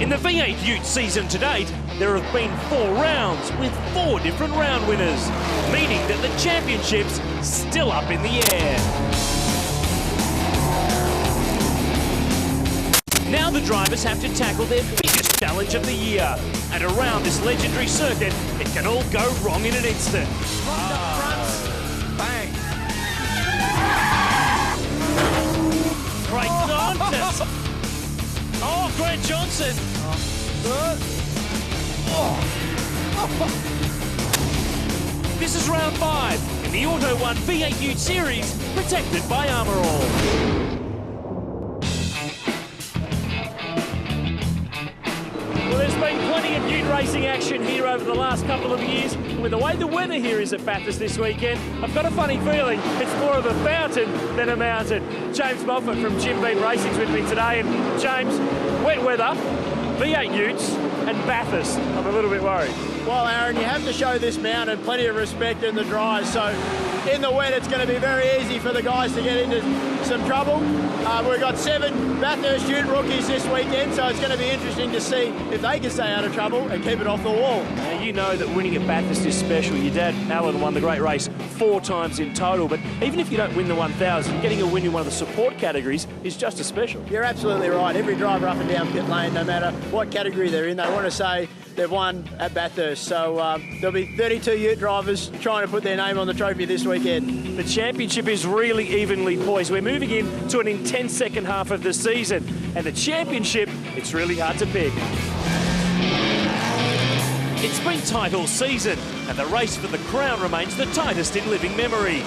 In the V8 Ute season to date, there have been 4 rounds with 4 different round winners, meaning that the championship's still up in the air. Now the drivers have to tackle their biggest challenge of the year. And around this legendary circuit, it can all go wrong in an instant. Bang! Great contest! Oh, Grant Johnson! This is round 5 in the Auto 1 V8 Ute series, protected by Armour All. Well, there's been plenty of Ute racing action here over the last couple of years. With the way the weather here is at Bathurst this weekend, I've got a funny feeling it's more of a fountain than a mountain. James Moffat from Jim Beam Racing's with me today. And James, wet weather, V8 Utes and Bathurst. I'm a little bit worried. Well, Aaron, you have to show this mountain plenty of respect in the dry. So in the wet, it's going to be very easy for the guys to get into some trouble. We've got 7 Bathurst Ute rookies this weekend, so it's going to be interesting to see if they can stay out of trouble and keep it off the wall. Now, you know that winning at Bathurst is special. Your dad, Alan, won the great race 4 times in total, but even if you don't win the 1,000, getting a win in one of the support categories is just as special. You're absolutely right. Every driver up and down pit lane, no matter what category they're in, they want to say they've won at Bathurst. So there'll be 32 Ute drivers trying to put their name on the trophy this weekend. The championship is really evenly poised. We're moving into an intense second half of the season, and the championship, it's really hard to pick. It's been tight all season, and the race for the crown remains the tightest in living memory.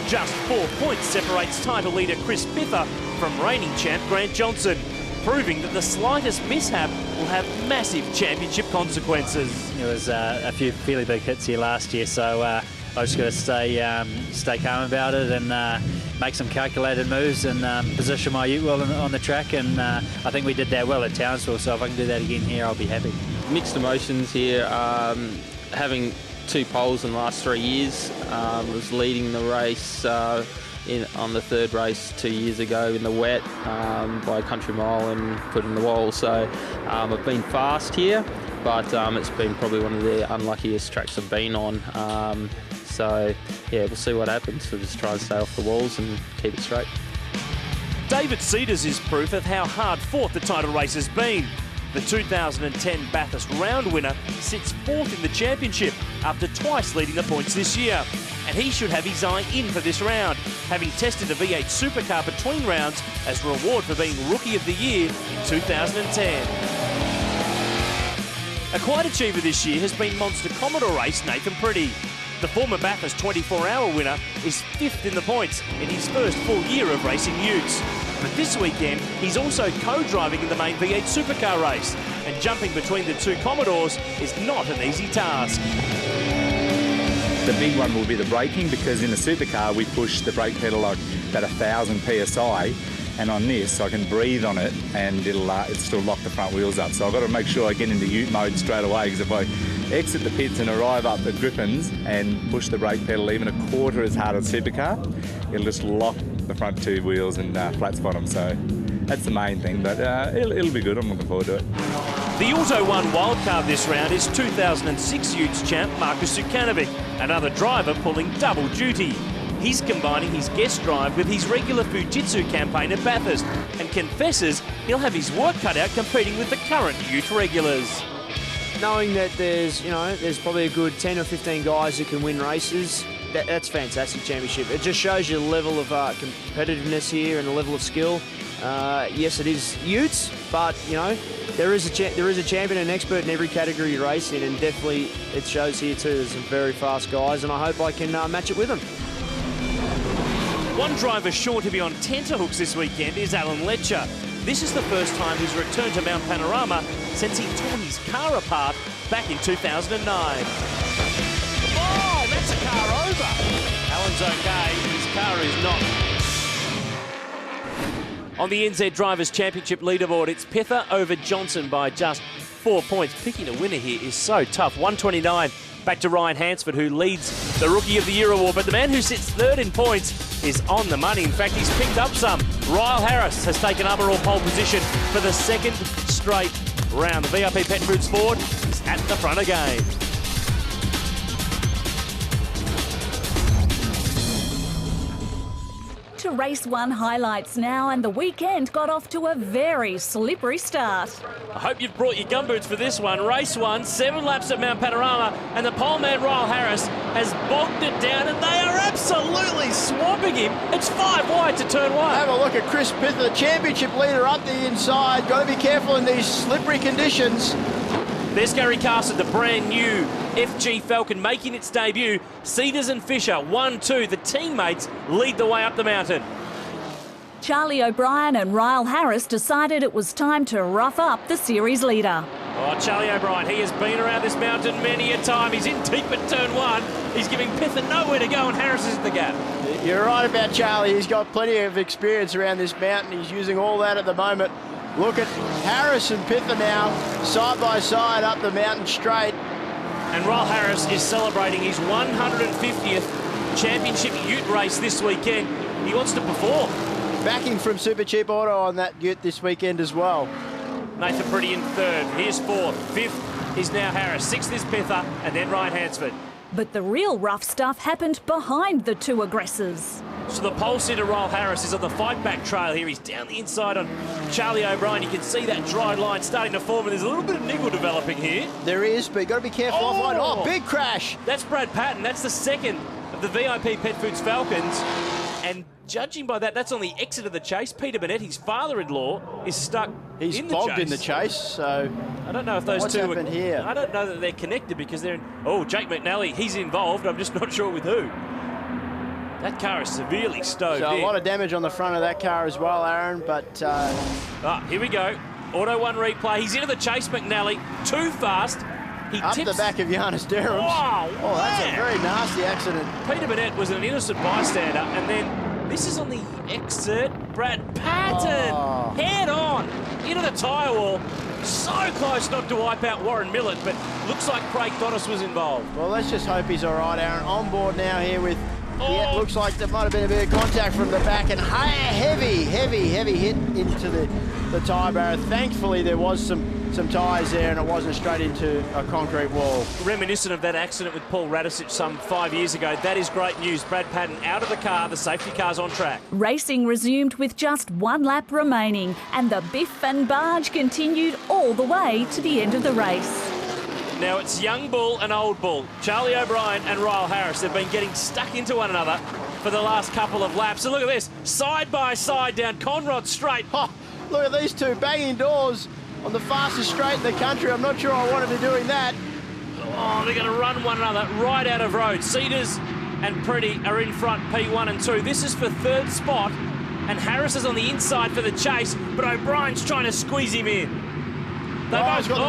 Just 4 points separates title leader Chris Pither from reigning champ Grant Johnson, proving that the slightest mishap will have massive championship consequences. There was a few fairly big hits here last year, so I just got to stay calm about it and make some calculated moves and position my Ute well on the track, and I think we did that well at Townsville, so if I can do that again here, I'll be happy. Mixed emotions here. Having 2 poles in the last 3 years, was leading the race on the 3rd race 2 years ago in the wet by a country mile and put in the wall. So I've been fast here, but it's been probably one of the unluckiest tracks I've been on. So yeah, we'll see what happens. We'll just try and stay off the walls and keep it straight. David Cedars is proof of how hard fought the title race has been. The 2010 Bathurst round winner sits 4th in the championship after twice leading the points this year. And he should have his eye in for this round, having tested the V8 supercar between rounds as a reward for being Rookie of the Year in 2010. A quiet achiever this year has been Monster Commodore race Nathan Pretty. The former Bathurst 24-hour winner is 5th in the points in his first full year of racing Utes. But this weekend, he's also co-driving in the main V8 supercar race, and jumping between the 2 Commodores is not an easy task. The big one will be the braking, because in the supercar we push the brake pedal like about 1,000 psi, and on this I can breathe on it and it'll still lock the front wheels up. So I've got to make sure I get into Ute mode straight away, because if I exit the pits and arrive up at Griffins and push the brake pedal even a quarter as hard as supercar, it'll just lock the front 2 wheels and flat spot them. So that's the main thing, but it'll be good. I'm looking forward to it. The Auto 1 wildcard this round is 2006 Utes champ Marcus Sukanovic, another driver pulling double duty. He's combining his guest drive with his regular Fujitsu campaign at Bathurst, and confesses he'll have his work cut out competing with the current Ute regulars. Knowing that there's probably a good 10 or 15 guys who can win races, that's fantastic championship. It just shows you the level of competitiveness here and the level of skill. Yes, it is Utes, but there is a champion and expert in every category you race in, and definitely it shows here too. There's some very fast guys, and I hope I can match it with them. One driver sure to be on tenterhooks this weekend is Alan Letcher. This is the first time he's returned to Mount Panorama since he tore his car apart back in 2009. Oh, that's a car over. Alan's okay, his car is not. On the NZ Drivers' Championship leaderboard, it's Pither over Johnson by just 4 points. Picking a winner here is so tough. 129 back to Ryan Hansford, who leads the Rookie of the Year award. But the man who sits 3rd in points is on the money. In fact, he's picked up some. Ryle Harris has taken overall pole position for the 2nd straight round. The VIP Pet Foods Ford is at the front again. To race 1 highlights now, and the weekend got off to a very slippery start. I hope you've brought your gumboots for this one. Race 1, 7 laps at Mount Panorama, and the poleman Ryle Harris has bogged it down, and they are absolutely swamping him. It's 5 wide to turn 1. Have a look at Chris Pither, the championship leader up the inside. Got to be careful in these slippery conditions. There's Gary Carson, the brand new FG Falcon, making its debut. Cedars and Fisher, 1-2. The teammates lead the way up the mountain. Charlie O'Brien and Ryle Harris decided it was time to rough up the series leader. Oh, Charlie O'Brien, he has been around this mountain many a time. He's in deep at turn 1. He's giving Pither nowhere to go, and Harris is in the gap. You're right about Charlie. He's got plenty of experience around this mountain. He's using all that at the moment. Look at Harris and Pither now, side by side up the mountain straight. And Ryle Harris is celebrating his 150th championship Ute race this weekend. He wants to perform. Backing from Super Cheap Auto on that Ute this weekend as well. Nathan Pretty in 3rd. Here's 4th. 5th is now Harris. 6th is Pither, and then Ryan Hansford. But the real rough stuff happened behind the 2 aggressors. So the pole sitter Ryle Harris is on the fight-back trail here. He's down the inside on Charlie O'Brien. You can see that dry line starting to form, and there's a little bit of niggle developing here. There is, but you've got to be careful offline. Oh, big crash. That's Brad Patton. That's the 2nd of the VIP Pet Foods Falcons. And judging by that, that's on the exit of the chase. Peter Burnett, his father-in-law, is stuck He's in the bogged chase. in the chase, so I don't know if those what's two happened here? I don't know that they're connected because they're in... Oh, Jake McNally, he's involved. I'm just not sure with who. That car is severely stowed So in. a lot of damage on the front of that car as well, Aaron, but... Here we go. Auto 1 replay. He's into the chase, McNally. Too fast. He up tips... the back of Giannis Durham. Wow, oh, that's a man. very nasty accident. Peter Burnett was an innocent bystander, and then this is on the exit. Brad Patton, head on, into the tyre wall. So close not to wipe out Warren Millett, but looks like Craig Donis was involved. Well, let's just hope he's all right, Aaron. On board now here with... Yeah, it looks like there might have been a bit of contact from the back, and heavy hit into the tyre barrier. Thankfully, there was some tyres there, and it wasn't straight into a concrete wall. Reminiscent of that accident with Paul Radisich some 5 years ago. That is great news. Brad Patton out of the car. The safety car's on track. Racing resumed with just 1 lap remaining, and the biff and barge continued all the way to the end of the race. Now it's young bull and old bull. Charlie O'Brien and Ryle Harris have been getting stuck into one another for the last couple of laps. So look at this, side by side down Conrod Straight. Oh, look at these two banging doors on the fastest straight in the country. I'm not sure I want to be doing that. Oh, they're going to run one another right out of road. Cedars and Pretty are in front, P1 and 2. This is for 3rd spot, and Harris is on the inside for the chase, but O'Brien's trying to squeeze him in. They both, he's gone.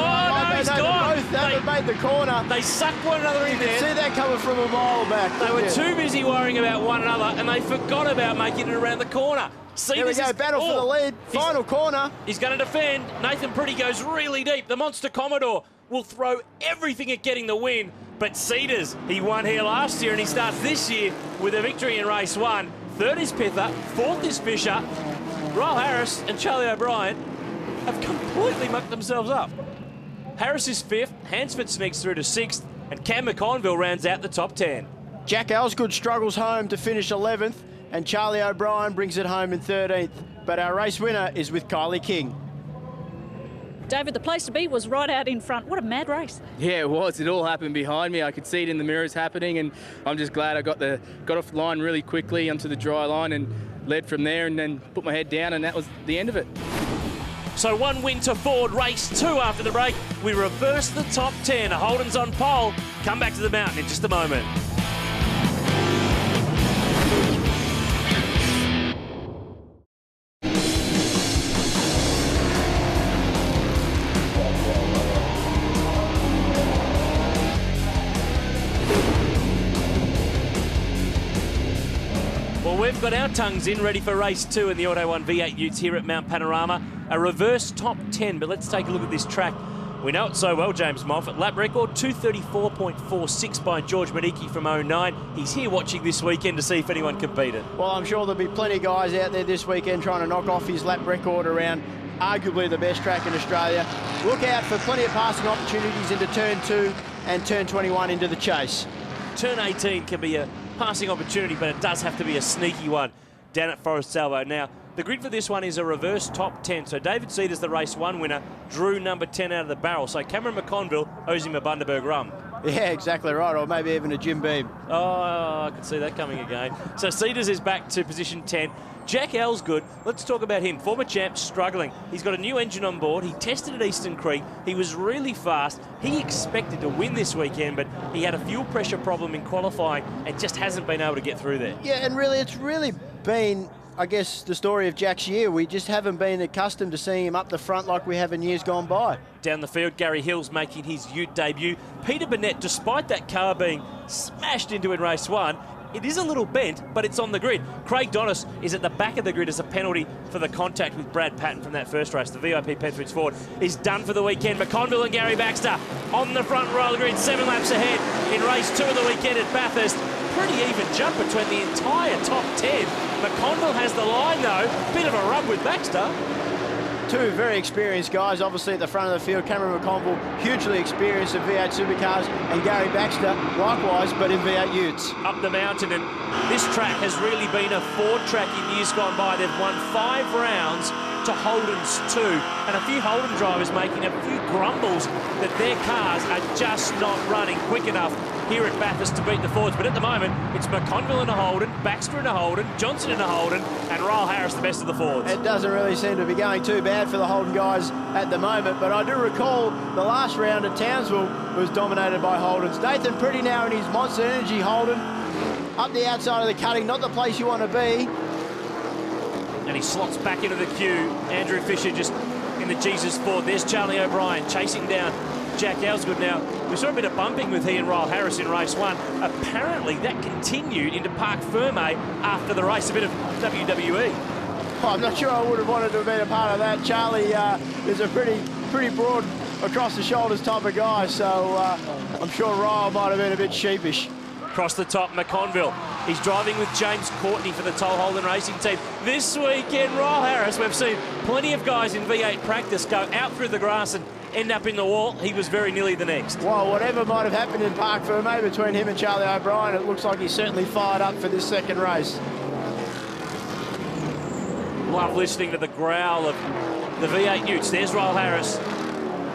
They both haven't made the corner. They sucked one another in there. You can see that coming from a mile back. They were too busy worrying about one another, and they forgot about making it around the corner. Here we go, battle for the lead. Final corner. He's going to defend. Nathan Pretty goes really deep. The Monster Commodore will throw everything at getting the win, but Cedars, he won here last year, and he starts this year with a victory in race 1. 3rd is Pither, 4th is Fisher. Ryle Harris and Charlie O'Brien have completely mucked themselves up. Harris is 5th, Hansford sneaks through to 6th, and Cam McConville rounds out the top 10. Jack Elsgood struggles home to finish 11th, and Charlie O'Brien brings it home in 13th. But our race winner is with Kylie King. David, the place to be was right out in front. What a mad race. Yeah, it was. It all happened behind me. I could see it in the mirrors happening, and I'm just glad I got off the line really quickly onto the dry line and led from there, and then put my head down, and that was the end of it. So 1 win to Ford, race 2 after the break. We reverse the top 10. Holden's on pole. Come back to the mountain in just a moment. Well, we've got our tongues in, ready for race 2 in the Auto 1 V8 Utes here at Mount Panorama. A reverse top 10, but let's take a look at this track. We know it so well, James Moffat. Lap record 234.46 by George Medicki from 09. He's here watching this weekend to see if anyone can beat it. Well, I'm sure there'll be plenty of guys out there this weekend trying to knock off his lap record around arguably the best track in Australia. Look out for plenty of passing opportunities into turn 2 and turn 21 into the chase. Turn 18 can be a passing opportunity, but it does have to be a sneaky one down at Forest Salvo. Now, the grid for this one is a reverse top 10. So David Cedars, the race 1 winner, drew number 10 out of the barrel. So Cameron McConville owes him a Bundaberg rum. Yeah, exactly right, or maybe even a Jim Beam. Oh, I could see that coming again. So Cedars is back to position 10. Jack Elsgood, let's talk about him. Former champ, struggling. He's got a new engine on board. He tested at Eastern Creek. He was really fast. He expected to win this weekend, but he had a fuel pressure problem in qualifying and just hasn't been able to get through there. Yeah, and really, it's really been, I guess, the story of Jack's year. We just haven't been accustomed to seeing him up the front like we have in years gone by. Down the field, Gary Hill's making his Ute debut. Peter Burnett, despite that car being smashed into in race 1, it is a little bent, but it's on the grid. Craig Donis is at the back of the grid as a penalty for the contact with Brad Patton from that first race. The VIP Bathurst Ford is done for the weekend. McConville and Gary Baxter on the front row of the grid, 7 laps ahead in race 2 of the weekend at Bathurst. Pretty even jump between the entire top 10. McConville has the line though. Bit of a rub with Baxter. Two very experienced guys, obviously at the front of the field. Cameron McConville, hugely experienced in V8 supercars, and Gary Baxter, likewise, but in V8 Utes. Up the mountain, and this track has really been a Ford track in years gone by. They've won 5 rounds to Holden's 2, and a few Holden drivers making a few grumbles that their cars are just not running quick enough here at Bathurst to beat the Fords. But at the moment, it's McConville in a Holden, Baxter in a Holden, Johnson in a Holden, and Ryle Harris the best of the Fords. It doesn't really seem to be going too bad for the Holden guys at the moment, but I do recall the last round at Townsville was dominated by Holdens. Nathan Pretty now in his Monster Energy Holden, up the outside of the cutting, not the place you want to be. And he slots back into the queue. Andrew Fisher just in the Jesus Ford. There's Charlie O'Brien chasing down Jack Elsgood. Now, we saw a bit of bumping with he and Ryle Harris in race 1. Apparently, that continued into Parc Ferme after the race. A bit of WWE. Oh, I'm not sure I would have wanted to have been a part of that. Charlie is a pretty broad across the shoulders type of guy, so I'm sure Ryle might have been a bit sheepish. Across the top, McConville. He's driving with James Courtney for the Toll Holden Racing Team. This weekend, Ryle Harris, we've seen plenty of guys in V8 practice go out through the grass and end up in the wall. He was very nearly the next. Well, whatever might have happened in Parc Ferme between him and Charlie O'Brien, it looks like he's certainly fired up for this second race. Love listening to the growl of the V8 Utes. There's Ryle Harris.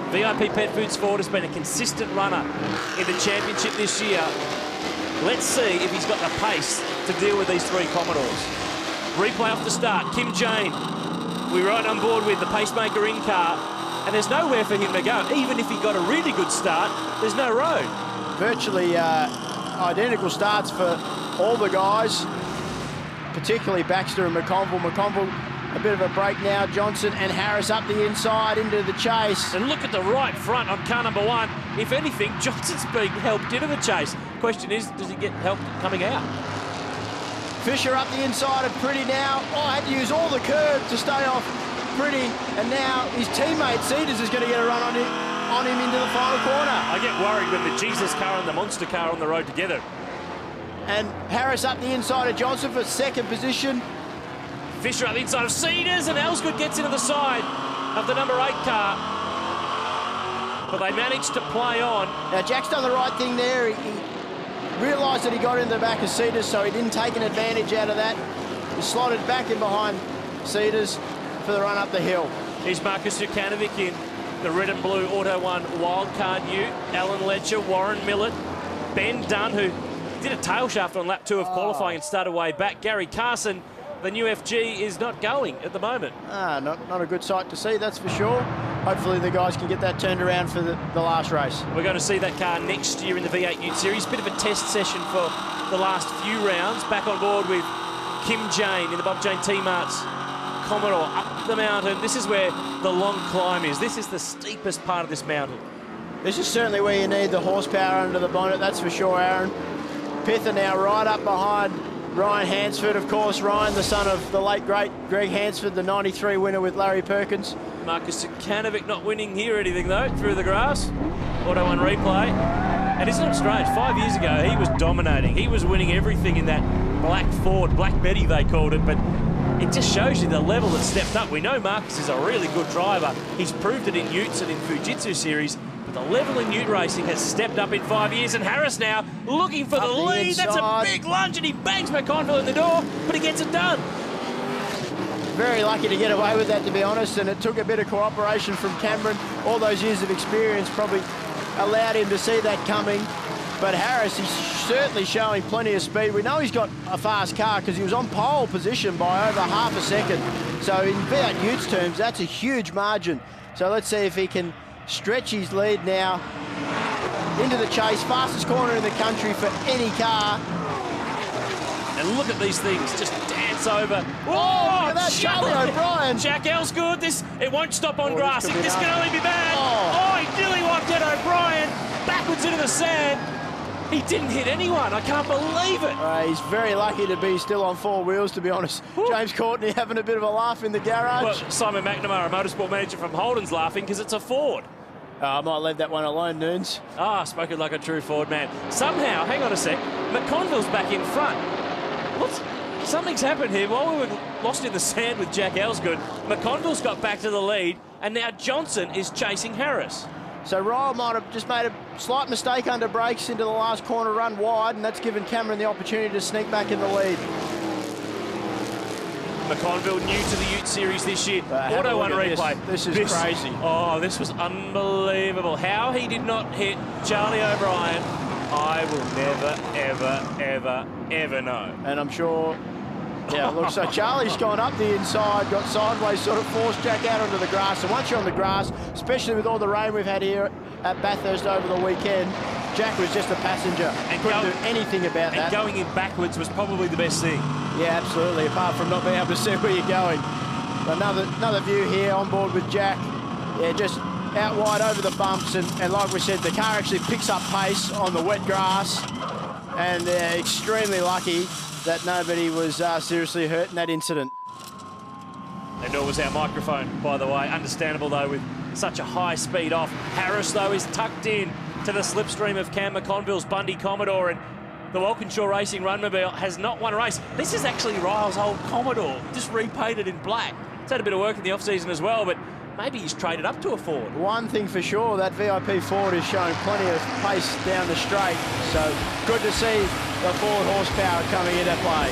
VIP Pet Foods Ford has been a consistent runner in the championship this year. Let's see if he's got the pace to deal with these 3 Commodores. Replay off the start. Kim Jane, we ride on board with the pacemaker in car, and there's nowhere for him to go. Even if he got a really good start, there's no road. Virtually identical starts for all the guys, particularly Baxter and McConville. McConville, a bit of a break now. Johnson and Harris up the inside into the chase. And look at the right front on car number 1. If anything, Johnson's being helped into the chase. Question is, does he get help coming out? Fisher up the inside of Pretty now. Oh, I had to use all the curve to stay off Pretty, and now his teammate Cedars is going to get a run on him into the final corner. I get worried when the Jesus car and the monster car are on the road together. And Harris up the inside of Johnson for 2nd position. Fisher up the inside of Cedars, and Elsgood gets into the side of the number 8 car. But they managed to play on. Now, Jack's done the right thing there. He realised that he got into the back of Cedars, so he didn't take an advantage out of that. He slotted back in behind Cedars for the run up the hill. Here's Marcus Jukanovic in the red and blue Auto 1 wildcard Ute. Alan Ledger, Warren Millett, Ben Dunn, who did a tail shaft on lap 2 of qualifying and started way back. Gary Carson, the new FG, is not going at the moment. Not a good sight to see, that's for sure. Hopefully the guys can get that turned around for the last race. We're going to see that car next year in the V8 Ute Series. Bit of a test session for the last few rounds. Back on board with Kim Jane in the Bob Jane T-Marts Commodore up the mountain. This is where the long climb is. This is the steepest part of this mountain. This is certainly where you need the horsepower under the bonnet, that's for sure, Aaron. Pither now right up behind Ryan Hansford, of course. Ryan, the son of the late, great Greg Hansford, the 93 winner with Larry Perkins. Marcus Jukanovic not winning here or anything, though, through the grass. Auto 1 replay. And isn't it strange? 5 years ago, he was dominating. He was winning everything in that black Ford, Black Betty they called it, but it just shows you the level that's stepped up. We know Marcus is a really good driver. He's proved it in Utes and in Fujitsu series. But the level in Ute racing has stepped up in 5 years. And Harris now looking for the lead. That's a big lunge, and he bangs McConville in the door, but he gets it done. Very lucky to get away with that, to be honest, and it took a bit of cooperation from Cameron. All those years of experience probably allowed him to see that coming. But Harris, he's certainly showing plenty of speed. We know he's got a fast car because he was on pole position by over half a second. So in V8 Utes terms, that's a huge margin. So let's see if he can stretch his lead now into the chase. Fastest corner in the country for any car. And look at these things just dance over. Oh, look at that, Charlie O'Brien. Jack Elsgood, it won't stop on grass. This can only be bad. Oh, he nearly wiped out O'Brien. Backwards into the sand. He didn't hit anyone. I can't believe it. He's very lucky to be still on 4 wheels, to be honest. James Courtney having a bit of a laugh in the garage. Well, Simon McNamara, a motorsport manager from Holden's, laughing because it's a Ford. I might leave that one alone, Noons. Spoken like a true Ford man. Somehow, hang on a sec, McConville's back in front. Something's happened here. While we were lost in the sand with Jack Elsgood, McConville's got back to the lead, and now Johnson is chasing Harris. So Ryle might have just made a slight mistake under brakes into the last corner, run wide, and that's given Cameron the opportunity to sneak back in the lead. McConville new to the Ute Series this year. Auto 1 replay. This is crazy. Oh, this was unbelievable. How he did not hit Charlie O'Brien, I will never, ever, ever, ever know. And I'm sure, look, so Charlie's gone up the inside, got sideways, sort of forced Jack out onto the grass. And once you're on the grass, especially with all the rain we've had here at Bathurst over the weekend, Jack was just a passenger and couldn't do anything about that. And going in backwards was probably the best thing. Yeah, absolutely, apart from not being able to see where you're going. Another view here on board with Jack. Yeah, just out wide over the bumps, and like we said, the car actually picks up pace on the wet grass, and they're extremely lucky that nobody was seriously hurt in that incident. And nor was our microphone, by the way. Understandable, though, with such a high speed off. Harris, though, is tucked in to the slipstream of Cam McConville's Bundy Commodore, and the Walkinshaw Racing Runmobile has not won a race. This is actually Ryle's old Commodore, just repainted in black. It's had a bit of work in the off-season as well, but maybe he's traded up to a Ford. One thing for sure, that VIP Ford is showing plenty of pace down the straight, so good to see the Ford horsepower coming into play.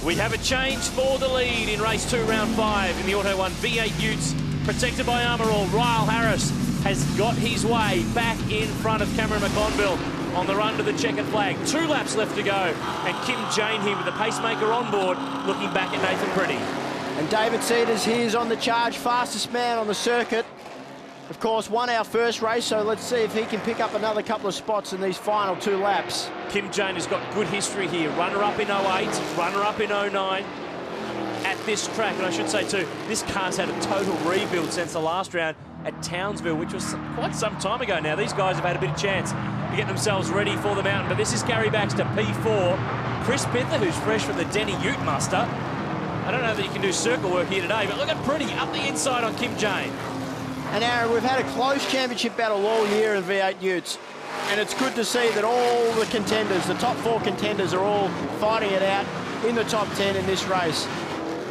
We have a change for the lead in race 2, round 5 in the Auto 1 V8 Utes. Protected by Armour All, Ryle Harris has got his way back in front of Cameron McConville on the run to the checkered flag. 2 laps left to go, and Kim Jane here with the pacemaker on board, looking back at Nathan Pretty. And David Cedars here is on the charge, fastest man on the circuit. Of course, won our first race, so let's see if he can pick up another couple of spots in these final 2 laps. Kim Jane has got good history here. Runner-up in 08, runner-up in 09 at this track. And I should say, too, this car's had a total rebuild since the last round at Townsville, which was quite some time ago now. These guys have had a bit of chance to get themselves ready for the mountain. But this is Gary Baxter, P4. Chris Pither, who's fresh from the Denny Ute muster. I don't know that you can do circle work here today, but look at Pretty up the inside on Kim Jane. And Aaron, we've had a close championship battle all year in V8 Utes, and it's good to see that all the contenders, the top 4 contenders, are all fighting it out in the top 10 in this race.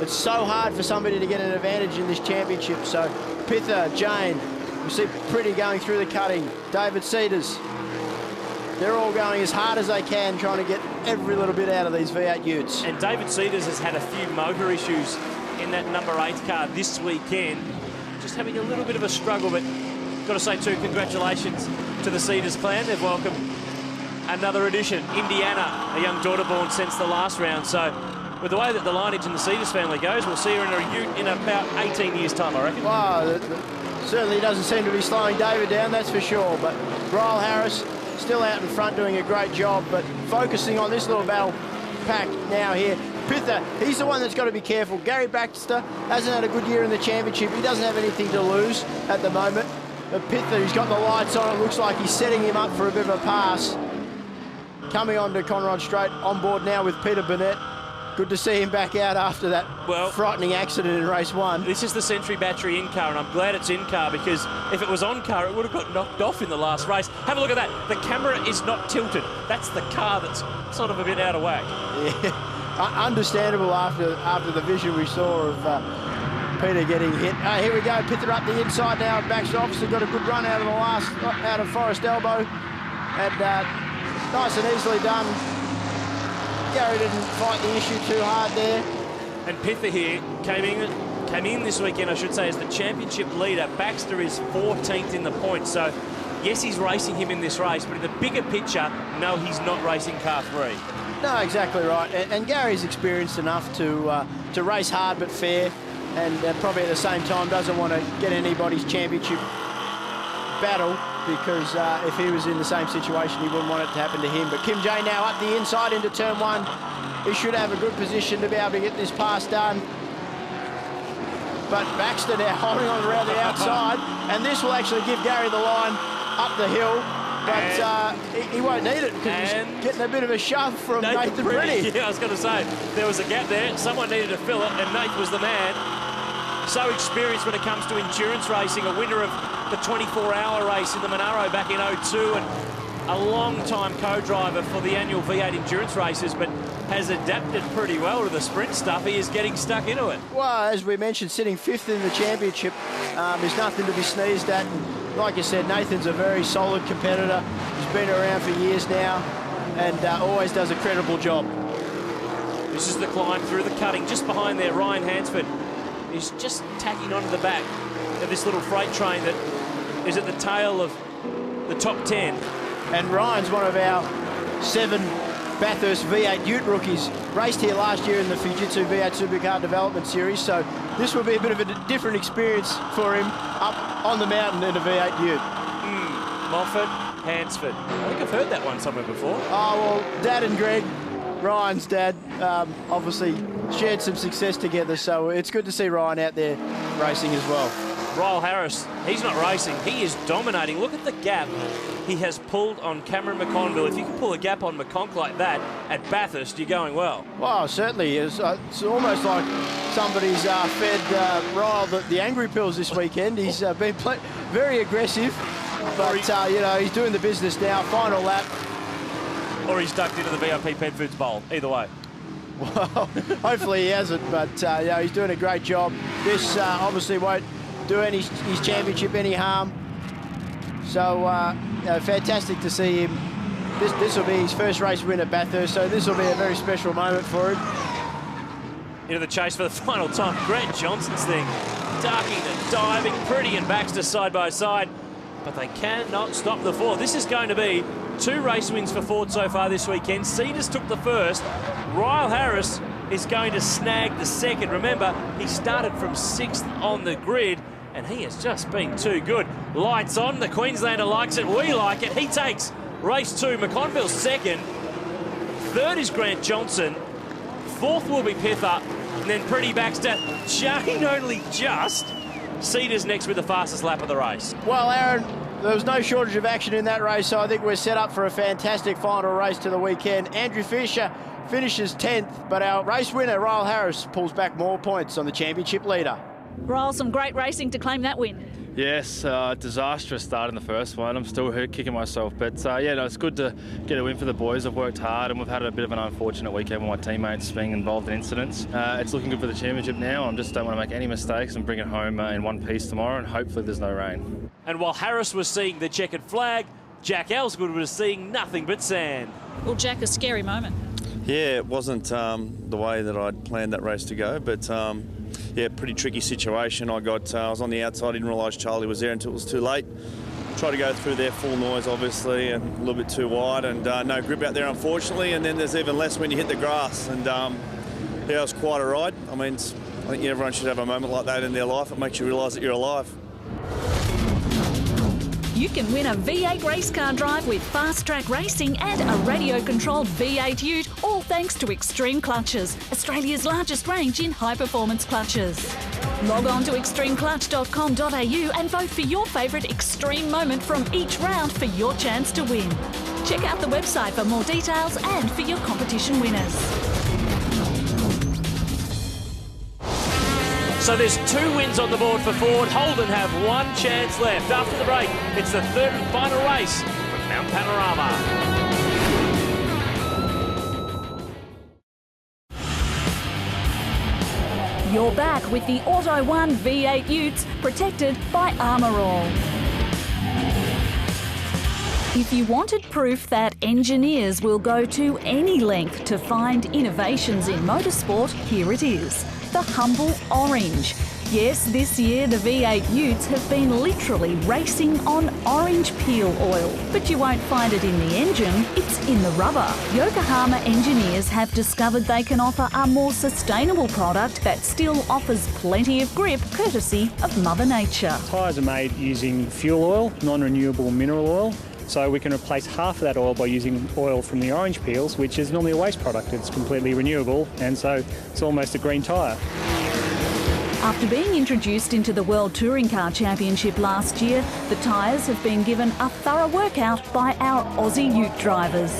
It's so hard for somebody to get an advantage in this championship. So Pither, Jane, we see Pretty going through the cutting, David Cedars. They're all going as hard as they can, trying to get every little bit out of these V8 Utes. And David Cedars has had a few motor issues in that number 8 car this weekend. Just having a little bit of a struggle, but got to say too, congratulations to the Cedars clan. They've welcomed another addition, Indiana, a young daughter born since the last round. So with the way that the lineage in the Cedars family goes, we'll see her in a Ute in about 18 years' time, I reckon. Well, certainly doesn't seem to be slowing David down, that's for sure. But Ryle Harris still out in front doing a great job, but focusing on this little battle pack now here. Pither, he's the one that's got to be careful. Gary Baxter hasn't had a good year in the championship. He doesn't have anything to lose at the moment. But Pither, he's got the lights on. It looks like he's setting him up for a bit of a pass. Coming on to Conrod Straight, on board now with Peter Burnett. Good to see him back out after that frightening accident in race 1. This is the Century Battery in-car, and I'm glad it's in-car because if it was on-car, it would have got knocked off in the last race. Have a look at that. The camera is not tilted. That's the car that's sort of a bit out of whack. Yeah, understandable after the vision we saw of Peter getting hit. Here we go, Pither up the inside now. Back's obviously got a good run out of Forest Elbow. And nice and easily done. Gary didn't fight the issue too hard there. And Pither here came in this weekend, I should say, as the championship leader. Baxter is 14th in the points, so yes, he's racing him in this race, but in the bigger picture, no, he's not racing car 3. No, exactly right. And Gary's experienced enough to race hard but fair, and probably at the same time doesn't want to get anybody's championship battle, because if he was in the same situation, he wouldn't want it to happen to him. But Kim J now up the inside into turn 1. He should have a good position to be able to get this pass done. But Baxter now holding on around the outside, and this will actually give Gary the line up the hill. But he won't need it, because he's getting a bit of a shove from Nathan Pretty. Yeah, I was going to say, there was a gap there. Someone needed to fill it, and Nathan was the man. So experienced when it comes to endurance racing, a winner of the 24-hour race in the Monaro back in 02, and a long-time co-driver for the annual V8 endurance races, but has adapted pretty well to the sprint stuff. He is getting stuck into it. Well, as we mentioned, sitting 5th in the championship is nothing to be sneezed at. And like you said, Nathan's a very solid competitor. He's been around for years now, and always does a credible job. This is the climb through the cutting. Just behind there, Ryan Hansford is just tacking onto the back of this little freight train that is at the tail of the top 10. And Ryan's one of our 7 Bathurst V8 Ute rookies. Raced here last year in the Fujitsu V8 Supercar Development Series, so this will be a bit of a different experience for him up on the mountain in a V8 Ute. Moffat, Hansford. I think I've heard that one somewhere before. Oh, well, Dad and Greg, Ryan's dad, obviously shared some success together, so it's good to see Ryan out there racing as well. Ryle Harris, he's not racing, he is dominating. Look at the gap he has pulled on Cameron McConville. If you can pull a gap on McConk like that at Bathurst, you're going well. Well, certainly is. It's almost like somebody's fed Ryle the angry pills this weekend. He's been very aggressive, but you know, he's doing the business now. Final lap. Or he's ducked into the VIP Pet Foods Bowl. Either way. Well, hopefully he hasn't, but you know, he's doing a great job. This obviously won't do his championship any harm. So, you know, fantastic to see him. This will be his first race win at Bathurst, so this will be a very special moment for him. Into the chase for the final time. Grant Johnson's thing. Ducking and diving, Pretty and Baxter side by side, but they cannot stop the Ford. This is going to be 2 race wins for Ford so far this weekend. Cedars took the first. Ryle Harris is going to snag the second. Remember, he started from 6th on the grid, and he has just been too good. Lights on, the Queenslander likes it, we like it. He takes race 2, McConville second. 3rd is Grant Johnson. 4th will be Pither, and then Pretty Baxter. Jane only just. Cedars next with the fastest lap of the race. Well, Aaron, there was no shortage of action in that race, so I think we're set up for a fantastic final race to the weekend. Andrew Fisher finishes 10th, but our race winner, Ryle Harris, pulls back more points on the championship leader. Ryle, some great racing to claim that win. Yes, disastrous start in the first one. I'm still kicking myself, but yeah, no, it's good to get a win for the boys. I've worked hard, and we've had a bit of an unfortunate weekend with my teammates being involved in incidents. It's looking good for the championship now. I just don't want to make any mistakes and bring it home in one piece tomorrow, and hopefully there's no rain. And while Harris was seeing the checkered flag, Jack Ellsgood was seeing nothing but sand. Well, Jack, a scary moment. Yeah, it wasn't the way that I'd planned that race to go, but yeah, pretty tricky situation. I was on the outside, didn't realise Charlie was there until it was too late. Tried to go through there, full noise obviously, and a little bit too wide, and no grip out there unfortunately, and then there's even less when you hit the grass, and yeah, it was quite a ride. I mean, I think everyone should have a moment like that in their life. It makes you realise that you're alive. You can win a V8 race car drive with Fast Track Racing and a radio-controlled V8 Ute, all thanks to Extreme Clutches, Australia's largest range in high-performance clutches. Log on to extremeclutch.com.au and vote for your favourite extreme moment from each round for your chance to win. Check out the website for more details and for your competition winners. So there's 2 wins on the board for Ford. Holden have 1 chance left. After the break, it's the 3rd and final race from Mount Panorama. You're back with the Auto One V8 Utes, protected by Armour All. If you wanted proof that engineers will go to any length to find innovations in motorsport, here it is, the humble orange. Yes, this year the V8 Utes have been literally racing on orange peel oil. But you won't find it in the engine, it's in the rubber. Yokohama engineers have discovered they can offer a more sustainable product that still offers plenty of grip, courtesy of Mother Nature. Tyres are made using fuel oil, non-renewable mineral oil. So we can replace half of that oil by using oil from the orange peels, which is normally a waste product. It's completely renewable, and so it's almost a green tyre. After being introduced into the World Touring Car Championship last year, the tyres have been given a thorough workout by our Aussie Ute drivers.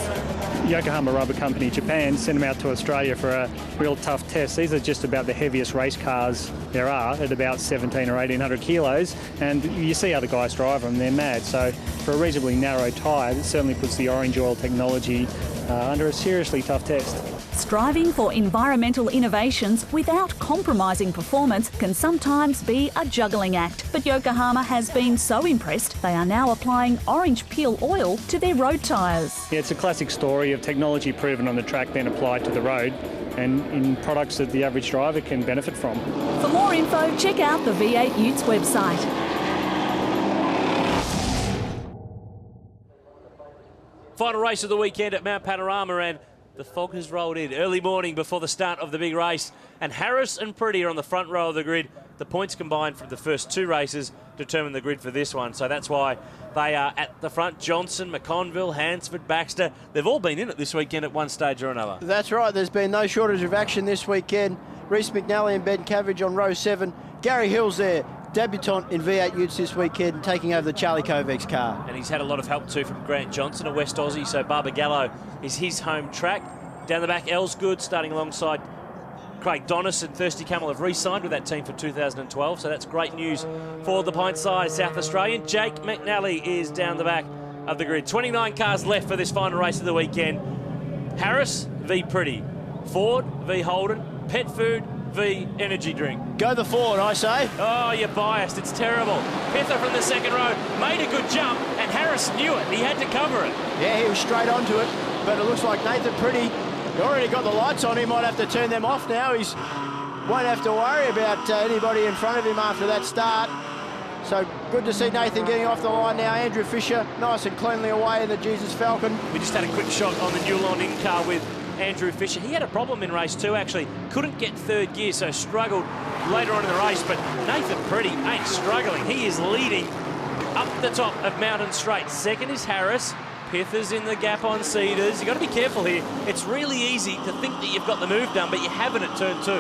Yokohama Rubber Company Japan sent them out to Australia for a real tough test. These are just about the heaviest race cars there are, at about 17 or 1800 kilos, and you see other guys drive them, they're mad. So for a reasonably narrow tyre, it certainly puts the orange oil technology under a seriously tough test. Striving for environmental innovations without compromising performance can sometimes be a juggling act, but Yokohama has been so impressed they are now applying orange peel oil to their road tyres. Yeah, it's a classic story of technology proven on the track then applied to the road, and in products that the average driver can benefit from. For more info, check out the V8 Utes website. Final race of the weekend at Mount Panorama, and the fog has rolled in early morning before the start of the big race, and Harris and Pretty are on the front row of the grid. The points combined from the first two races determine the grid for this one, so that's why they are at the front. Johnson, McConville, Hansford, Baxter, they've all been in it this weekend at one stage or another. That's right, there's been no shortage of action this weekend. Reece McNally and Ben Cavendish on row 7. Gary Hill's there, debutant in V8 Utes this weekend, taking over the Charlie Kovacs car. And he's had a lot of help too from Grant Johnson, a West Aussie, so Barbagallo is his home track. Down the back, Ellsgood starting alongside Craig Donis, and Thirsty Camel have re-signed with that team for 2012, so that's great news for the pint-sized South Australian. Jake McNally is down the back of the grid. 29 cars left for this final race of the weekend. Harris v Pretty, Ford v Holden, Pet Food v Energy Drink. Go the Ford, I say. Oh, you're biased. It's terrible. Pither from the second row made a good jump, and Harris knew it. He had to cover it. Yeah, he was straight onto it, but it looks like Nathan Pretty, he already got the lights on. He might have to turn them off now. He won't have to worry about anybody in front of him after that start. So good to see Nathan getting off the line now. Andrew Fisher, nice and cleanly away in the Jesus Falcon. We just had a quick shot on the Newlawn in-car with Andrew Fisher. He had a problem in race 2, actually. Couldn't get third gear, so struggled later on in the race. But Nathan Pretty ain't struggling. He is leading up the top of Mountain Straight. Second is Harris. Pither's in the gap on Cedars. You've got to be careful here. It's really easy to think that you've got the move done, but you haven't at turn 2.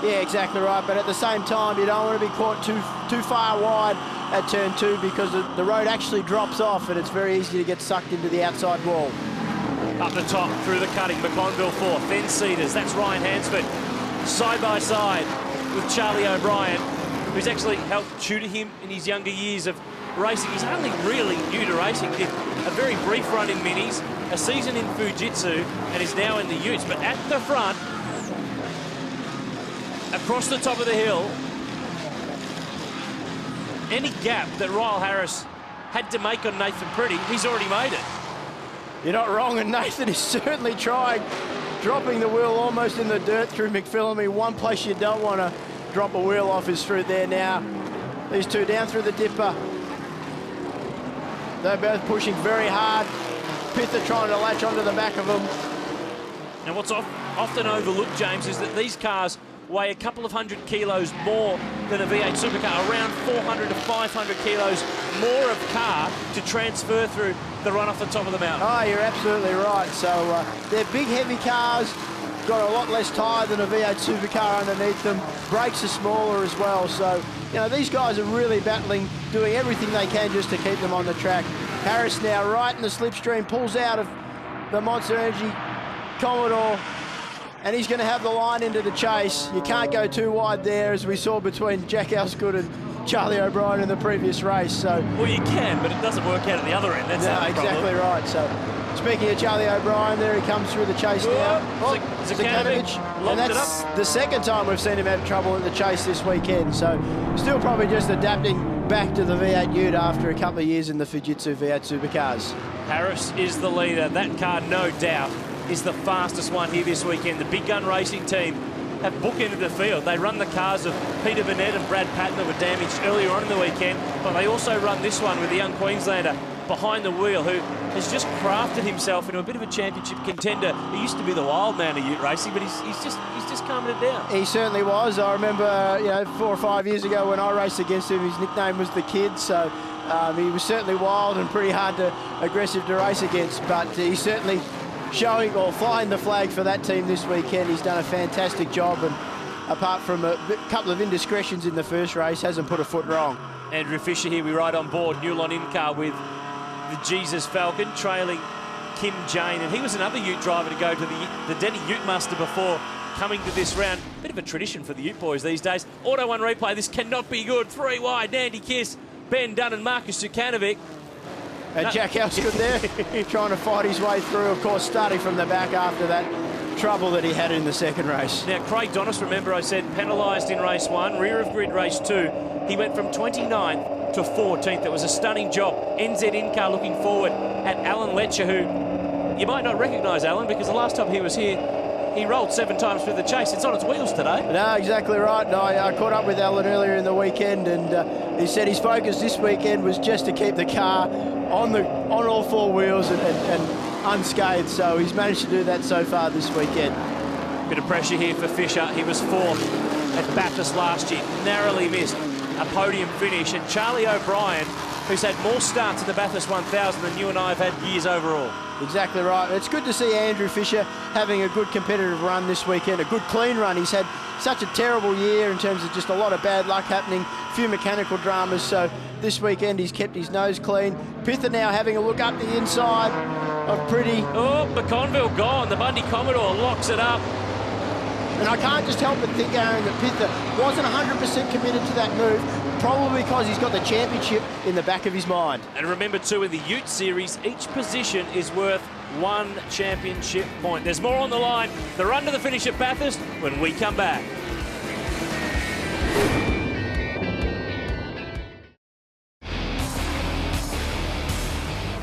Yeah, exactly right. But at the same time, you don't want to be caught too far wide at turn 2, because the road actually drops off and it's very easy to get sucked into the outside wall. Up the top, through the cutting, McConville 4th, then Cedars. That's Ryan Hansford, side by side with Charlie O'Brien, who's actually helped tutor him in his younger years of racing. He's only really new to racing. Did a very brief run in minis, a season in Fujitsu, and is now in the Utes. But at the front, across the top of the hill, any gap that Ryle Harris had to make on Nathan Pretty, he's already made it. You're not wrong, and Nathan is certainly trying, dropping the wheel almost in the dirt through McPhillamy. One place you don't want to drop a wheel off is through there now. These two down through the dipper. They're both pushing very hard. Pither trying to latch onto the back of them. And what's often overlooked, James, is that these cars weigh a couple of 100 kilos more than a V8 supercar, around 400 to 500 kilos more of car to transfer through the run off the top of the mountain. Oh, you're absolutely right. So they're big, heavy cars, got a lot less tyre than a V8 supercar underneath them. Brakes are smaller as well. So, you know, these guys are really battling, doing everything they can just to keep them on the track. Harris now right in the slipstream, pulls out of the Monster Energy Commodore, and he's going to have the line into the chase. You can't go too wide there, as we saw between Jack Ellsgood and Charlie O'Brien in the previous race. So, well, you can, but it doesn't work out at the other end. That's exactly right. So Speaking of Charlie O'Brien, there he comes through the chase now. Zakanovic And that's the second time we've seen him have trouble in the chase this weekend. So still probably just adapting back to the V8 Ute after a couple of years in the Fujitsu V8 supercars. Harris is the leader. That car, no doubt, is the fastest one here this weekend. The Big Gun Racing team have bookended the field. They run the cars of Peter Burnett and Brad Patton that were damaged earlier on in the weekend, but they also run this one with the young Queenslander behind the wheel, who has just crafted himself into a bit of a championship contender. He used to be the wild man of Ute racing, but he's just calming it down. He certainly was. I remember, 4 or 5 years ago when I raced against him, his nickname was the Kid. So he was certainly wild and pretty aggressive to race against. But he's certainly showing or flying the flag for that team this weekend. He's done a fantastic job, and apart from a couple of indiscretions in the first race, hasn't put a foot wrong. Andrew Fisher here, we ride on board Noonan in-car with the Jesus Falcon, trailing Kim Jane, and he was another Ute driver to go to the Denny Ute Muster before coming to this round. Bit of a tradition for the Ute boys these days. Auto 1 replay, this cannot be good. 3 wide, Nandy Kiss, Ben Dunn and Marcus Zakanovic. And Jack Housgood there, trying to fight his way through, of course, starting from the back after that trouble that he had in the second race. Now, Craig Donis, remember I said, penalised in race 1, rear of grid race 2. He went from 29th to 14th. It was a stunning job. NZ in-car looking forward at Alan Letcher, who you might not recognise Alan, because the last time he was here, he rolled 7 times through the chase. It's on its wheels today. No, exactly right. No, I caught up with Alan earlier in the weekend, and he said his focus this weekend was just to keep the car on all 4 wheels and unscathed. So he's managed to do that so far this weekend. Bit of pressure here for Fisher. He was 4th at Bathurst last year, narrowly missed a podium finish. And Charlie O'Brien, who's had more starts in the Bathurst 1000 than you and I have had years overall. Exactly right. It's good to see Andrew Fisher having a good competitive run this weekend, a good clean run. He's had such a terrible year in terms of just a lot of bad luck happening, a few mechanical dramas. So this weekend he's kept his nose clean. Pither now having a look up the inside of Pretty. Oh, McConville gone. The Bundy Commodore locks it up. And I can't just help but think, Aaron, that Pither wasn't 100% committed to that move, probably because he's got the championship in the back of his mind. And remember too, in the Ute Series, each position is worth 1 championship point. There's more on the line. The run to the finish at Bathurst when we come back.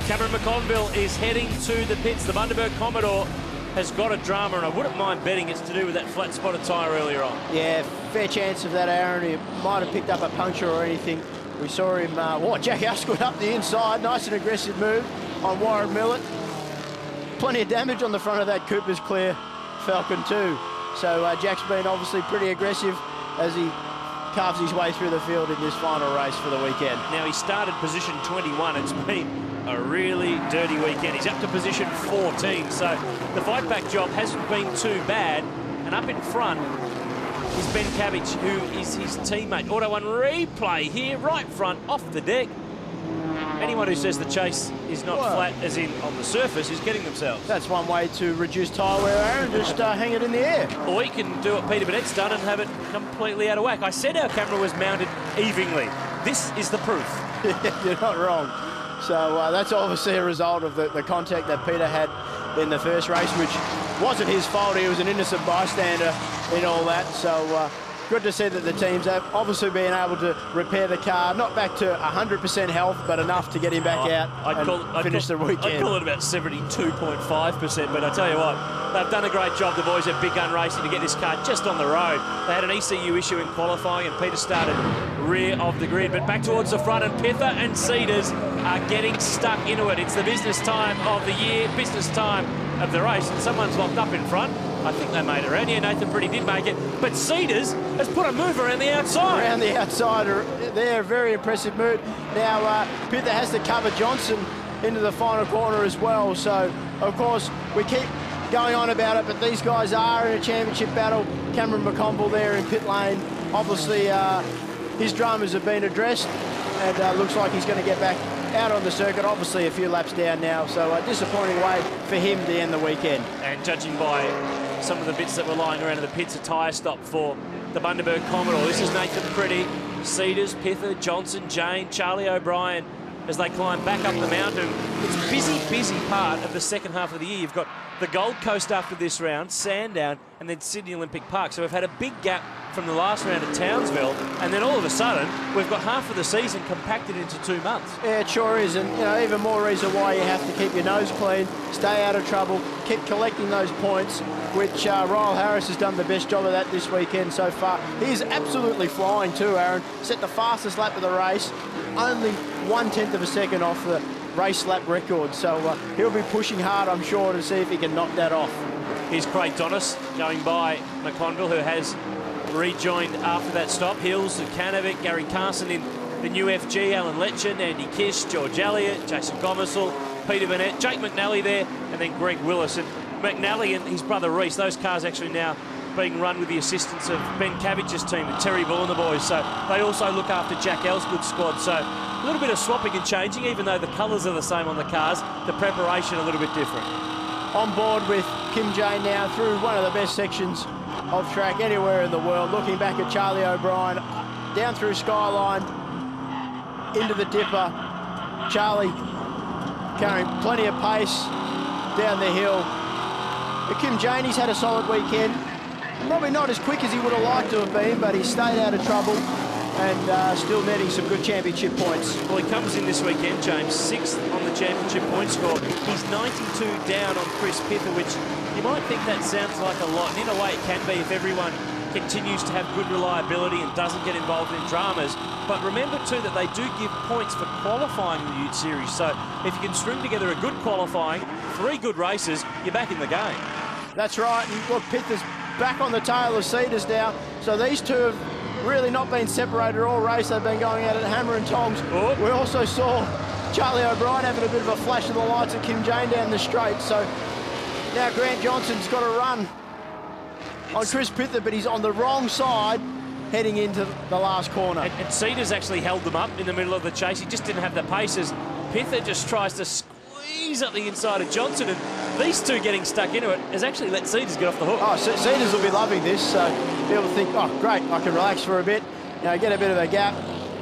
Cameron McConville is heading to the pits. The Bundaberg Commodore has got a drama, and I wouldn't mind betting it's to do with that flat spotted tyre earlier on. Yeah, fair chance of that, Aaron. He might have picked up a puncture or anything. We saw him, Jack Housgood up the inside. Nice and aggressive move on Warren Millett. Plenty of damage on the front of that Cooper's Clear Falcon too. So Jack's been obviously pretty aggressive as he carves his way through the field in this final race for the weekend. Now, he started position 21. It's been a really dirty weekend. He's up to position 14, so the fight back job hasn't been too bad. And up in front is Ben Cabbage, who is his teammate. Auto 1 replay here, right front, off the deck. Anyone who says the chase is not flat, as in on the surface, is getting themselves. That's one way to reduce tyre wear, Aaron, just hang it in the air. Or you can do what Peter Burnett's done and have it completely out of whack. I said our camera was mounted evenly. This is the proof. You're not wrong. So that's obviously a result of the contact that Peter had in the first race, which wasn't his fault. He was an innocent bystander in all that. So good to see that the teams have obviously been able to repair the car, not back to 100% health, but enough to get him back out and finish the weekend. I'd call it about 72.5%, but I tell you what, they've done a great job, the boys at Big Gun Racing, to get this car just on the road. They had an ECU issue in qualifying, and Peter started rear of the grid, but back towards the front, and Pither and Cedars are getting stuck into it. It's the business time of the year, business time of the race, and someone's locked up in front. I think they made it around. Yeah, Nathan Pretty did make it, but Cedars has put a move around the outside. Around the outside there, very impressive move. Now, Pither has to cover Johnson into the final corner as well, so, of course, we keep going on about it, but these guys are in a championship battle. Cameron McConville there in pit lane. Obviously, his dramas have been addressed, and looks like he's going to get back out on the circuit, obviously a few laps down now, so a disappointing way for him to end the weekend. And judging by some of the bits that were lying around in the pits, a tyre stop for the Bundaberg Commodore. This is Nathan Pretty, Cedars, Pither, Johnson, Jane, Charlie O'Brien, as they climb back up the mountain. It's a busy part of the second half of the year. You've got the Gold Coast after this round, Sandown, and then Sydney Olympic Park. So we've had a big gap from the last round at Townsville, and then all of a sudden, we've got half of the season compacted into 2 months. Yeah, it sure is, and even more reason why you have to keep your nose clean, stay out of trouble, keep collecting those points, which Ryle Harris has done the best job of that this weekend so far. He's absolutely flying too, Aaron. Set the fastest lap of the race, only 1/10 of a second off the race lap record, so he'll be pushing hard, I'm sure, to see if he can knock that off. Here's Craig Donis going by McConville, who has rejoined after that stop. Hills, Zukanovic, Gary Carson in the new FG, Alan Letchin, Andy Kish, George Elliott, Jason Gomersall, Peter Burnett, Jake McNally there, and then Greg Willis. And McNally and his brother Reese, those cars actually now being run with the assistance of Ben Cabbage's team, with Terry Bull and the boys. So they also look after Jack Elsgood's squad. So a little bit of swapping and changing, even though the colours are the same on the cars, the preparation a little bit different. On board with Kim Jane now through one of the best sections of track anywhere in the world. Looking back at Charlie O'Brien, down through Skyline, into the dipper. Charlie carrying plenty of pace down the hill. But Kim Jane, he's had a solid weekend. Probably not as quick as he would have liked to have been, but he stayed out of trouble and still netting some good championship points. Well, he comes in this weekend, James, 6th on the championship point score. He's 92 down on Chris Pither, which you might think that sounds like a lot, and in a way it can be if everyone continues to have good reliability and doesn't get involved in dramas. But remember too that they do give points for qualifying the Ute Series, so if you can string together a good qualifying, 3 good races, you're back in the game. That's right, and look, Pither's back on the tail of Cedars now, so these two have really not been separated all race. They've been going at it hammer and tongs. Oh. We also saw Charlie O'Brien having a bit of a flash of the lights at Kim Jane down the straight, so now Grant Johnson's got to run on Chris Pither, but he's on the wrong side heading into the last corner. And Cedars actually held them up in the middle of the chase. He just didn't have the paces. Pither just tries to squeeze up the inside of Johnson, and these two getting stuck into it has actually let Cedars get off the hook. Oh, Cedars will be loving this, so be able to think, oh, great, I can relax for a bit, get a bit of a gap.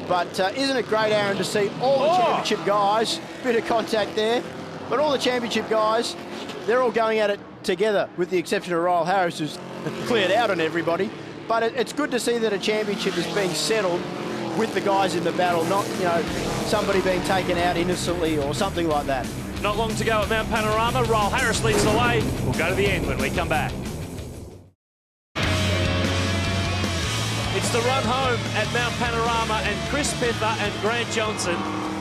But isn't it great, Aaron, to see all the championship guys, bit of contact there, but all the championship guys, they're all going at it together, with the exception of Ryle Harris, who's cleared out on everybody. But it's good to see that a championship is being settled with the guys in the battle, not, somebody being taken out innocently or something like that. Not long to go at Mount Panorama. Ryle Harris leads the way. We'll go to the end when we come back. It's the run home at Mount Panorama, and Chris Pither and Grant Johnson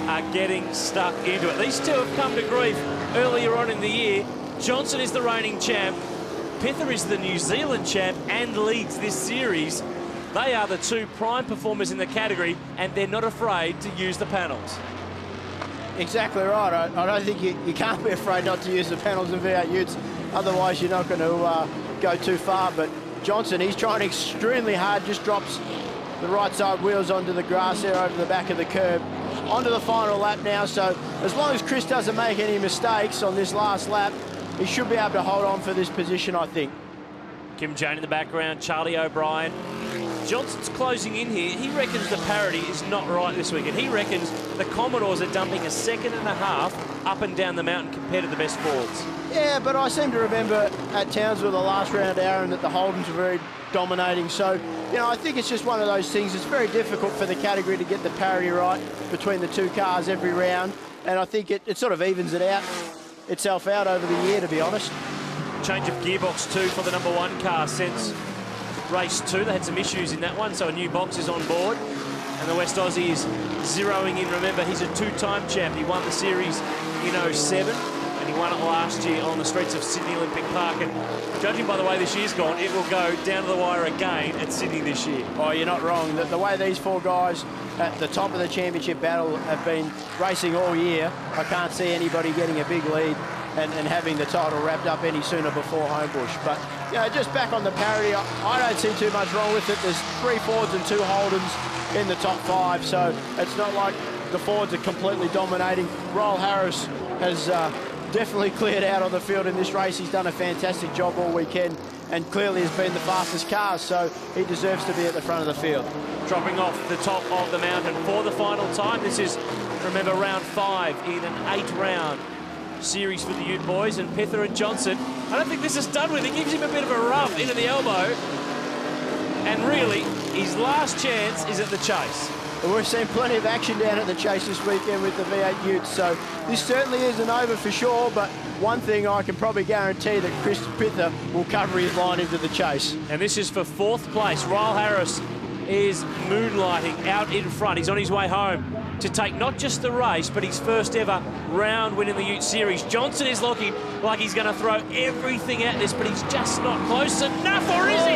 are getting stuck into it. These two have come to grief earlier on in the year. Johnson is the reigning champ. Pither is the New Zealand champ and leads this series. They are the two prime performers in the category, and they're not afraid to use the panels. Exactly right. I don't think you can't be afraid not to use the panels in V8 Utes, otherwise you're not going to go too far. But Johnson, he's trying extremely hard, just drops the right side wheels onto the grass there over the back of the curb. Onto the final lap now, so as long as Chris doesn't make any mistakes on this last lap, he should be able to hold on for this position, I think. Kim Jane in the background, Charlie O'Brien. Johnson's closing in here. He reckons the parity is not right this weekend. He reckons the Commodores are dumping 1.5 seconds up and down the mountain compared to the best Fords. Yeah, but I seem to remember at Townsville the last round, Aaron, that the Holdens were very dominating. So, I think it's just one of those things. It's very difficult for the category to get the parity right between the two cars every round. And I think it sort of evens itself out over the year, to be honest. Change of gearbox too for the #1 car since race 2. They had some issues in that one, so a new box is on board. And the West Aussie is zeroing in. Remember, he's a 2-time champ. He won the series in 07, and he won it last year on the streets of Sydney Olympic Park. And judging by the way this year's gone, it will go down to the wire again at Sydney this year. Oh, you're not wrong. The way these four guys at the top of the championship battle have been racing all year, I can't see anybody getting a big lead and having the title wrapped up any sooner before Homebush. But, just back on the parity, I don't see too much wrong with it. There's 3 Fords and 2 Holdens in the top 5, so it's not like the Fords are completely dominating. Ryle Harris has definitely cleared out on the field in this race. He's done a fantastic job all weekend and clearly has been the fastest car, so he deserves to be at the front of the field. dropping off the top of the mountain for the final time. This is, remember, round 5 in an 8-round series for the Ute boys, and Pither and Johnson, I don't think this is done with. He gives him a bit of a rub into the elbow, and really, his last chance is at the chase. Well, we've seen plenty of action down at the chase this weekend with the V8 Ute, so this certainly isn't over for sure, but one thing I can probably guarantee that Chris Pither will cover his line into the chase. And this is for 4th place. Ryle Harris is moonlighting out in front. He's on his way home to take not just the race, but his first ever round win in the Ute Series. Johnson is looking like he's going to throw everything at this, but he's just not close enough, or is he?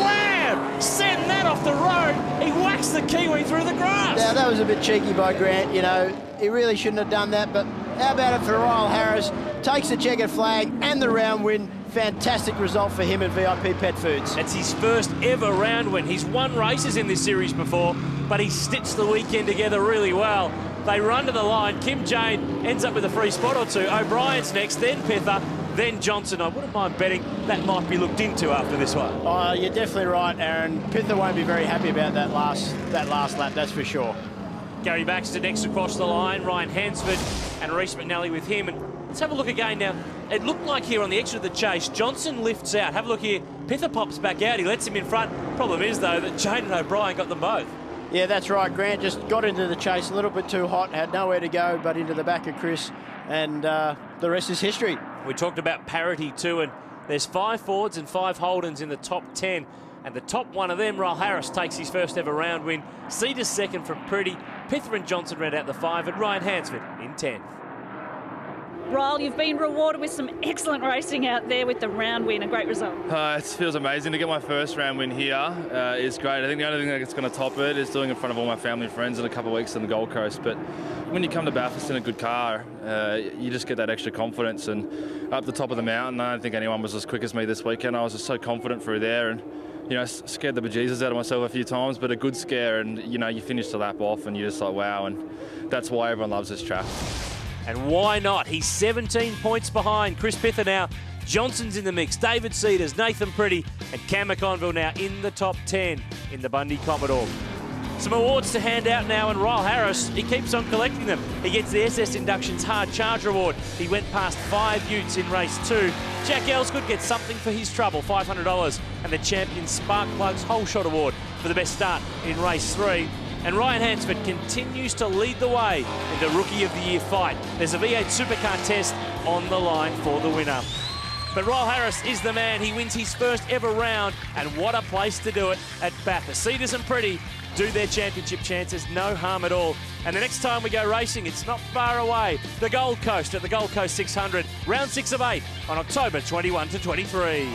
Wham! Send that off the road. He whacks the Kiwi through the grass. Now, that was a bit cheeky by Grant. You know, he really shouldn't have done that, but how about it for Ryle Harris? Takes the checkered flag and the round win. Fantastic result for him at VIP Pet Foods. It's his first ever round win. He's won races in this series before, but he stitched the weekend together really well. They run to the line. Kim Jane ends up with a free spot or two. O'Brien's next, then Pither, then Johnson. I wouldn't mind betting that might be looked into after this one. Oh, you're definitely right, Aaron. Pither won't be very happy about that last lap, that's for sure. Gary Baxter next across the line. Ryan Hansford and Reece McNally with him. And let's have a look again now. It looked like here on the exit of the chase, Johnson lifts out. Have a look here. Pither pops back out. He lets him in front. Problem is, though, that Jane and O'Brien got them both. Yeah, that's right. Grant just got into the chase a little bit too hot, had nowhere to go but into the back of Chris, and the rest is history. We talked about parity too, and there's 5 Fords and 5 Holdens in the top 10, and the top one of them, Ryle Harris, takes his first ever round win. Cedars second from Pretty. Pither and Johnson read out the 5, and Ryan Hansford in 10th. Ryle, you've been rewarded with some excellent racing out there with the round win, a great result. It feels amazing to get my first round win here. It's great. I think the only thing that's going to top it is doing it in front of all my family and friends in a couple of weeks on the Gold Coast. But when you come to Bathurst in a good car, you just get that extra confidence. And up the top of the mountain, I don't think anyone was as quick as me this weekend. I was just so confident through there, and you know, scared the bejesus out of myself a few times, but a good scare. And you know, you finish the lap off, and you're just like, wow. And that's why everyone loves this track. And why not? He's 17 points behind. Chris Pither now. Johnson's in the mix. David Cedars, Nathan Pretty, and Cam McConville now in the top 10 in the Bundy Commodore. Some awards to hand out now, and Ryle Harris, he keeps on collecting them. He gets the SS Inductions Hard Charge Award. He went past 5 Utes in race 2. Jack Elsgood gets something for his trouble, $500, and the Champion Spark Plugs Whole Shot Award for the best start in race 3. And Ryan Hansford continues to lead the way in the Rookie of the Year fight. There's a V8 Supercar test on the line for the winner. But Ryle Harris is the man. He wins his first ever round, and what a place to do it at Bathurst. Cedars and Pretty do their championship chances, no harm at all. And the next time we go racing, it's not far away. The Gold Coast at the Gold Coast 600, round 6 of 8 on October 21 to 23.